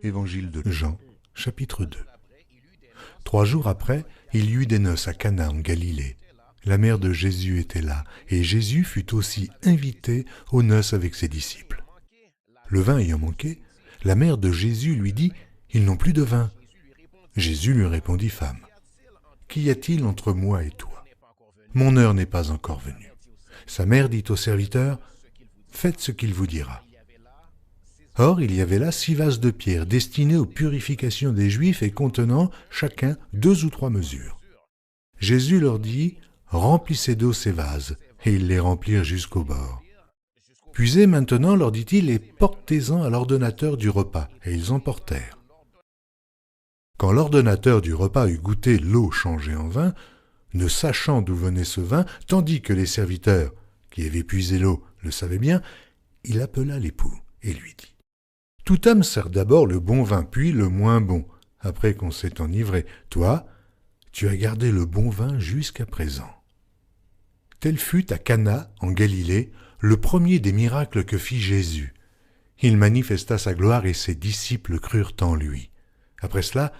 Évangile de Jean, chapitre 2. 3 jours après, il y eut des noces à Cana en Galilée. La mère de Jésus était là, et Jésus fut aussi invité aux noces avec ses disciples. Le vin ayant manqué, la mère de Jésus lui dit « Ils n'ont plus de vin. » Jésus lui répondit « Femme, qu'y a-t-il entre moi et toi? Mon heure n'est pas encore venue. » Sa mère dit au serviteur « Faites ce qu'il vous dira. » Or, il y avait là 6 vases de pierre destinés aux purifications des Juifs et contenant chacun 2 ou 3 mesures. Jésus leur dit « Remplissez d'eau ces vases », et ils les remplirent jusqu'au bord. « Puisez maintenant, leur dit-il, et portez-en à l'ordonnateur du repas. » Et ils en portèrent. Quand l'ordonnateur du repas eut goûté l'eau changée en vin, ne sachant d'où venait ce vin, tandis que les serviteurs, qui avaient puisé l'eau, le savaient bien, il appela l'époux et lui dit « Tout homme sert d'abord le bon vin, puis le moins bon, après qu'on s'est enivré. Toi, tu as gardé le bon vin jusqu'à présent. » Tel fut à Cana, en Galilée, le premier des miracles que fit Jésus. Il manifesta sa gloire et ses disciples crurent en lui. Après cela,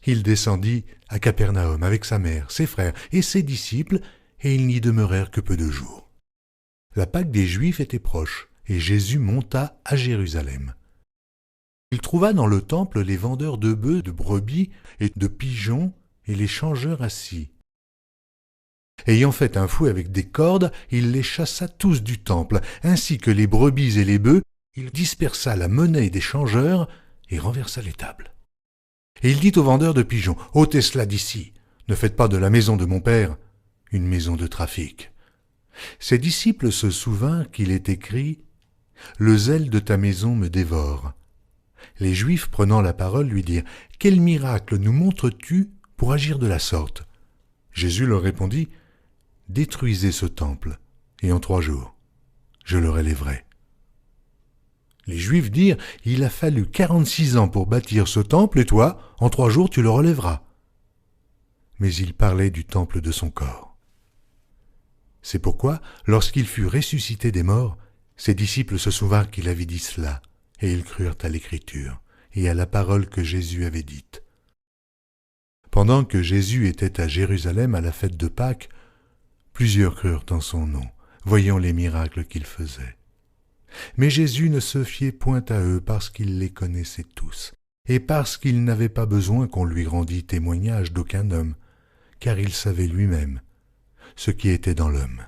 il descendit à Capernaum avec sa mère, ses frères et ses disciples, et ils n'y demeurèrent que peu de jours. La Pâque des Juifs était proche, et Jésus monta à Jérusalem. Il trouva dans le temple les vendeurs de bœufs, de brebis et de pigeons, et les changeurs assis. Ayant fait un fouet avec des cordes, il les chassa tous du temple, ainsi que les brebis et les bœufs. Il dispersa la monnaie des changeurs et renversa les tables. Et il dit aux vendeurs de pigeons, « Ôtez cela d'ici, ne faites pas de la maison de mon père une maison de trafic. » Ses disciples se souvinrent qu'il est écrit, « Le zèle de ta maison me dévore. » Les Juifs, prenant la parole, lui dirent, « Quel miracle nous montres-tu pour agir de la sorte ?» Jésus leur répondit, « Détruisez ce temple, et en 3 jours, je le relèverai. » Les Juifs dirent, « Il a fallu 46 ans pour bâtir ce temple, et toi, en 3 jours, tu le relèveras. » Mais il parlait du temple de son corps. C'est pourquoi, lorsqu'il fut ressuscité des morts, ses disciples se souvinrent qu'il avait dit cela, et ils crurent à l'Écriture et à la parole que Jésus avait dite. Pendant que Jésus était à Jérusalem à la fête de Pâques, plusieurs crurent en son nom, voyant les miracles qu'il faisait. Mais Jésus ne se fiait point à eux parce qu'il les connaissait tous, et parce qu'il n'avait pas besoin qu'on lui rendît témoignage d'aucun homme, car il savait lui-même ce qui était dans l'homme.